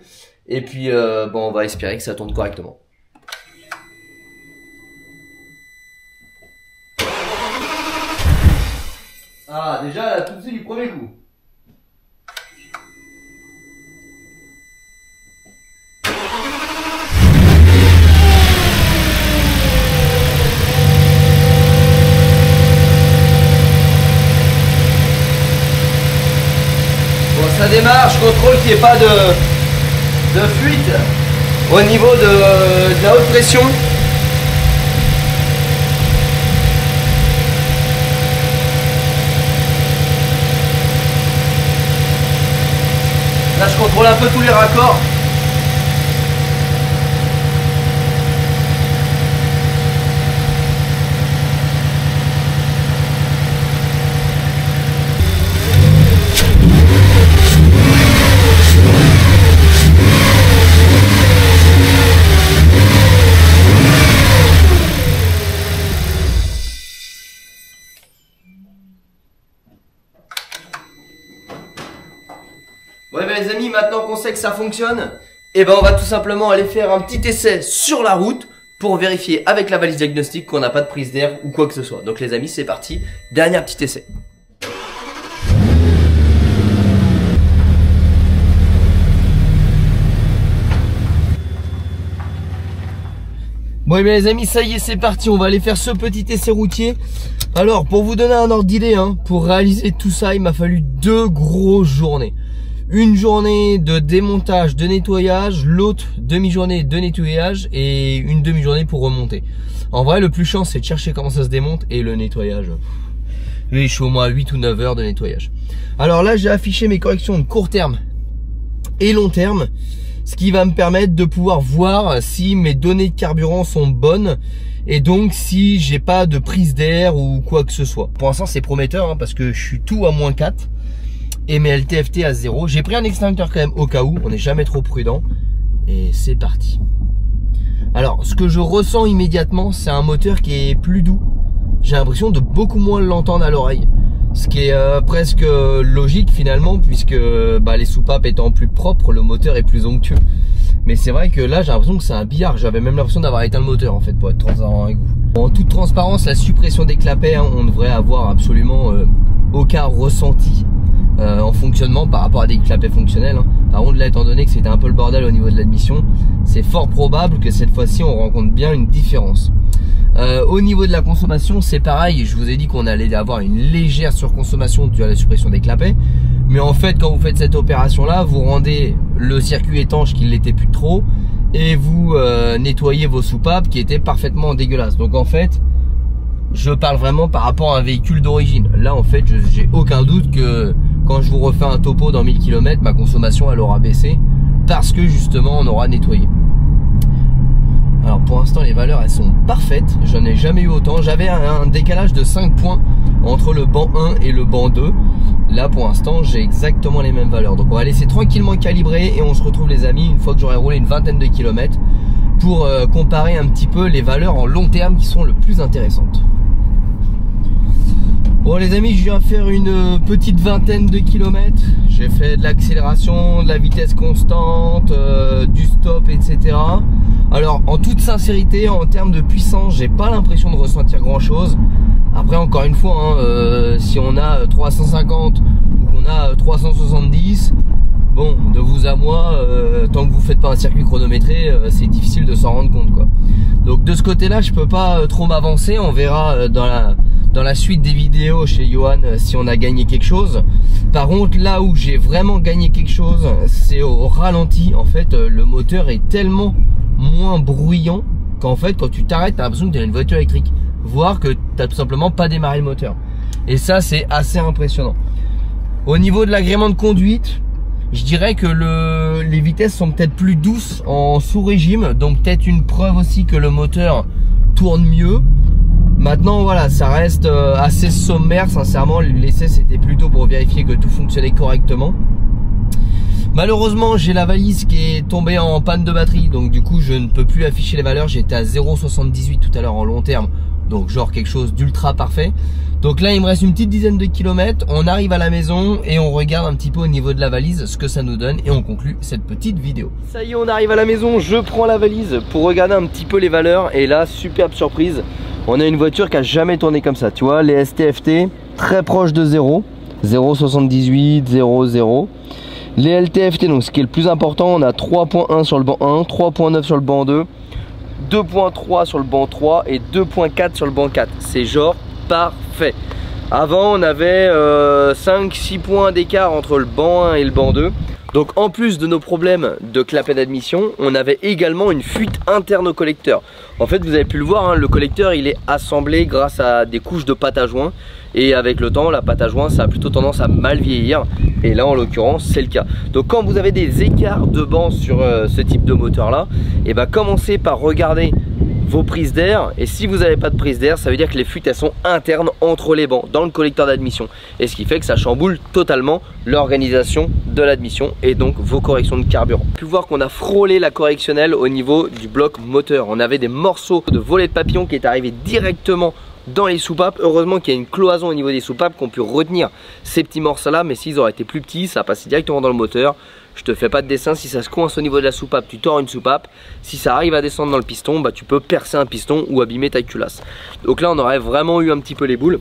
Et puis, bon, on va espérer que ça tourne correctement. Ah, déjà, elle a tout fait du premier coup. Bon, ça démarre, je contrôle qu'il n'y ait pas de fuite au niveau de la haute pression. Là, je contrôle un peu tous les raccords. Ouais, ben les amis, maintenant c'est que ça fonctionne, et ben on va tout simplement aller faire un petit essai sur la route pour vérifier avec la valise diagnostic qu'on n'a pas de prise d'air ou quoi que ce soit. Donc les amis, c'est parti, dernier petit essai. Bon et bien les amis, ça y est, c'est parti, on va aller faire ce petit essai routier. Alors pour vous donner un ordre d'idée, pour réaliser tout ça, il m'a fallu 2 grosses journées. Une journée de démontage, de nettoyage, l'autre demi-journée de nettoyage et une demi-journée pour remonter. En vrai, le plus chiant, c'est de chercher comment ça se démonte et le nettoyage. Je suis au moins à 8 ou 9 heures de nettoyage. Alors là, j'ai affiché mes corrections de court terme et long terme, ce qui va me permettre de pouvoir voir si mes données de carburant sont bonnes et donc si j'ai pas de prise d'air ou quoi que ce soit. Pour l'instant, c'est prometteur parce que je suis tout à -4 et mes LTFT à 0. J'ai pris un extincteur quand même au cas où, on n'est jamais trop prudent. Et c'est parti. Alors, ce que je ressens immédiatement, c'est un moteur qui est plus doux. J'ai l'impression de beaucoup moins l'entendre à l'oreille. Ce qui est presque logique finalement, puisque les soupapes étant plus propres, le moteur est plus onctueux. Mais c'est vrai que là, j'ai l'impression que c'est un billard. J'avais même l'impression d'avoir éteint le moteur en fait, pour être transparent avec vous. Bon, en toute transparence, la suppression des clapets, on devrait avoir absolument aucun ressenti en fonctionnement par rapport à des clapets fonctionnels. Par contre là, étant donné que c'était un peu le bordel au niveau de l'admission, c'est fort probable que cette fois-ci on rencontre bien une différence. Au niveau de la consommation, c'est pareil. Je vous ai dit qu'on allait avoir une légère surconsommation due à la suppression des clapets, mais en fait quand vous faites cette opération là, vous rendez le circuit étanche qui l'était plus trop et vous nettoyez vos soupapes qui étaient parfaitement dégueulasses. Donc en fait, je parle vraiment par rapport à un véhicule d'origine. Là en fait, j'ai aucun doute que quand je vous refais un topo dans 1000 km, ma consommation elle aura baissé parce que justement on aura nettoyé. Alors pour l'instant les valeurs elles sont parfaites, j'en ai jamais eu autant. J'avais un décalage de 5 points entre le banc 1 et le banc 2. Là pour l'instant j'ai exactement les mêmes valeurs. Donc on va laisser tranquillement calibrer et on se retrouve les amis une fois que j'aurai roulé une vingtaine de kilomètres pour comparer un petit peu les valeurs en long terme qui sont le plus intéressantes. Bon les amis, je viens faire une petite vingtaine de kilomètres. J'ai fait de l'accélération, de la vitesse constante, du stop, etc. Alors en toute sincérité, en termes de puissance, j'ai pas l'impression de ressentir grand chose. Après encore une fois, si on a 350 ou qu'on a 370, bon, de vous à moi, tant que vous faites pas un circuit chronométré, c'est difficile de s'en rendre compte quoi. Donc de ce côté-là, je peux pas trop m'avancer. On verra dans la suite des vidéos chez Johan si on a gagné quelque chose. Par contre, là où j'ai vraiment gagné quelque chose, c'est au ralenti. En fait, le moteur est tellement moins bruyant qu'en fait, quand tu t'arrêtes, t'as l'impression que t'as une voiture électrique, voire que t'as tout simplement pas démarré le moteur. Et ça, c'est assez impressionnant. Au niveau de l'agrément de conduite, je dirais que les vitesses sont peut-être plus douces en sous-régime, donc peut-être une preuve aussi que le moteur tourne mieux. Maintenant voilà, ça reste assez sommaire, sincèrement. L'essai c'était plutôt pour vérifier que tout fonctionnait correctement. Malheureusement j'ai la valise qui est tombée en panne de batterie, donc du coup je ne peux plus afficher les valeurs. J'étais à 0,78 tout à l'heure en long terme, donc genre quelque chose d'ultra parfait. Donc là il me reste une petite dizaine de kilomètres, on arrive à la maison et on regarde un petit peu au niveau de la valise ce que ça nous donne et on conclut cette petite vidéo. Ça y est, on arrive à la maison, je prends la valise pour regarder un petit peu les valeurs et là, superbe surprise, on a une voiture qui a jamais tourné comme ça, tu vois, les STFT très proches de 0, 0,78, 0,0. Les LTFT, donc ce qui est le plus important, on a 3.1 sur le banc 1, 3.9 sur le banc 2, 2.3 sur le banc 3 et 2.4 sur le banc 4. C'est genre parfait. Avant on avait 5-6 points d'écart entre le banc 1 et le banc 2. Donc en plus de nos problèmes de clapet d'admission, on avait également une fuite interne au collecteur. En fait vous avez pu le voir, le collecteur il est assemblé grâce à des couches de pâte à joint. Et avec le temps, la pâte à joint ça a plutôt tendance à mal vieillir. Et là en l'occurrence c'est le cas. Donc quand vous avez des écarts de banc sur ce type de moteur là, et bah commencez par regarder vos prises d'air. Et si vous n'avez pas de prise d'air, ça veut dire que les fuites elles sont internes entre les bancs dans le collecteur d'admission, et ce qui fait que ça chamboule totalement l'organisation de l'admission et donc vos corrections de carburant. On a pu voir qu'on a frôlé la correctionnelle au niveau du bloc moteur. On avait des morceaux de volet de papillon qui est arrivé directement dans les soupapes. Heureusement qu'il y a une cloison au niveau des soupapes qu'on peut retenir ces petits morceaux là, mais s'ils auraient été plus petits, ça passait directement dans le moteur. Je te fais pas de dessin, si ça se coince au niveau de la soupape, tu tords une soupape. Si ça arrive à descendre dans le piston, bah tu peux percer un piston ou abîmer ta culasse. Donc là on aurait vraiment eu un petit peu les boules.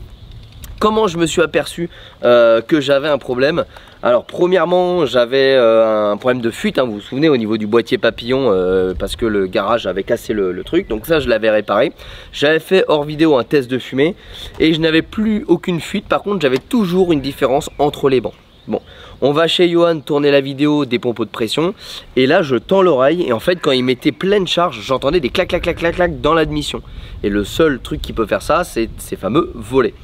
Comment je me suis aperçu que j'avais un problème? Alors premièrement j'avais un problème de fuite, hein, vous vous souvenez, au niveau du boîtier papillon, parce que le garage avait cassé le truc. Donc ça je l'avais réparé. J'avais fait hors vidéo un test de fumée et je n'avais plus aucune fuite. Par contre j'avais toujours une différence entre les bancs. Bon, on va chez Johan tourner la vidéo des pompes de pression et là je tends l'oreille et en fait quand il mettait pleine charge j'entendais des clac clac clac clac clac dans l'admission. Et le seul truc qui peut faire ça c'est ces fameux volets.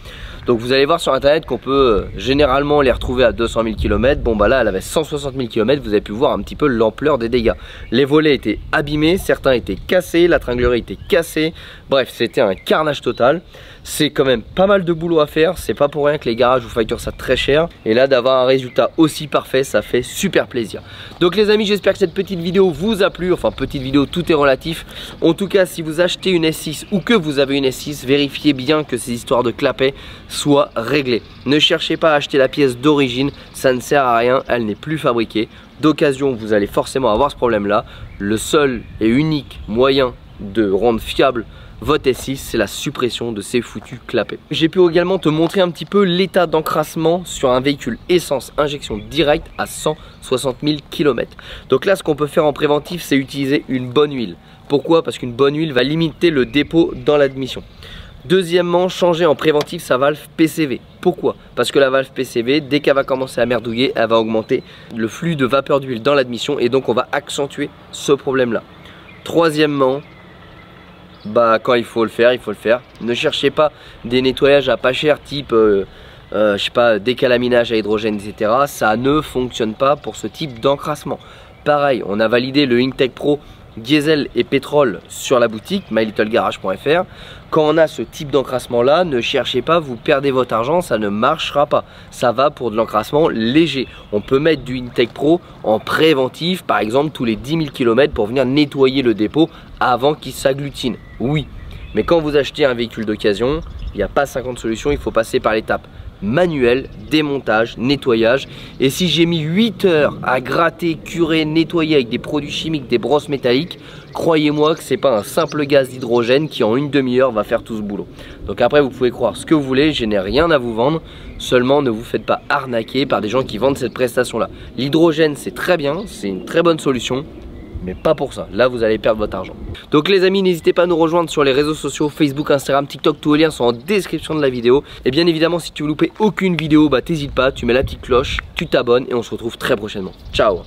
Donc vous allez voir sur internet qu'on peut généralement les retrouver à 200 000 km. Bon bah là elle avait 160 000 km, vous avez pu voir un petit peu l'ampleur des dégâts. Les volets étaient abîmés, certains étaient cassés, la tringlerie était cassée. Bref, c'était un carnage total. C'est quand même pas mal de boulot à faire, c'est pas pour rien que les garages vous facturent ça très cher. Et là d'avoir un résultat aussi parfait, ça fait super plaisir. Donc les amis, j'espère que cette petite vidéo vous a plu. Enfin petite vidéo, tout est relatif. En tout cas, si vous achetez une S6 ou que vous avez une S6, vérifiez bien que ces histoires de clapet soient réglées. Ne cherchez pas à acheter la pièce d'origine, ça ne sert à rien, elle n'est plus fabriquée. D'occasion, vous allez forcément avoir ce problème là. Le seul et unique moyen de rendre fiable votre S6, c'est la suppression de ces foutus clapets. J'ai pu également te montrer un petit peu l'état d'encrassement sur un véhicule essence injection directe à 160 000 km. Donc là, ce qu'on peut faire en préventif, c'est utiliser une bonne huile. Pourquoi? Parce qu'une bonne huile va limiter le dépôt dans l'admission. Deuxièmement, changer en préventif sa valve PCV. Pourquoi? Parce que la valve PCV, dès qu'elle va commencer à merdouiller, elle va augmenter le flux de vapeur d'huile dans l'admission et donc on va accentuer ce problème-là. Troisièmement, bah quand il faut le faire, il faut le faire. Ne cherchez pas des nettoyages à pas cher type je sais pas, décalaminage à hydrogène, etc. Ça ne fonctionne pas pour ce type d'encrassement. Pareil, on a validé le Intech Pro diesel et pétrole sur la boutique mylittlegarage.fr. Quand on a ce type d'encrassement là, ne cherchez pas, vous perdez votre argent, ça ne marchera pas. Ça va pour de l'encrassement léger. On peut mettre du Intech Pro en préventif, par exemple tous les 10 000 km pour venir nettoyer le dépôt avant qu'il s'agglutine. Oui, mais quand vous achetez un véhicule d'occasion, il n'y a pas 50 solutions, il faut passer par l'étape manuel, démontage, nettoyage. Et si j'ai mis 8 heures à gratter, curer, nettoyer avec des produits chimiques, des brosses métalliques, croyez-moi que c'est pas un simple gaz d'hydrogène qui en une demi-heure va faire tout ce boulot. Donc après vous pouvez croire ce que vous voulez, je n'ai rien à vous vendre, seulement ne vous faites pas arnaquer par des gens qui vendent cette prestation là. L'hydrogène c'est très bien, c'est une très bonne solution, mais pas pour ça, là vous allez perdre votre argent. Donc les amis, n'hésitez pas à nous rejoindre sur les réseaux sociaux, Facebook, Instagram, TikTok, tous les liens sont en description de la vidéo. Et bien évidemment si tu veux louper aucune vidéo, bah t'hésites pas, tu mets la petite cloche, tu t'abonnes et on se retrouve très prochainement. Ciao.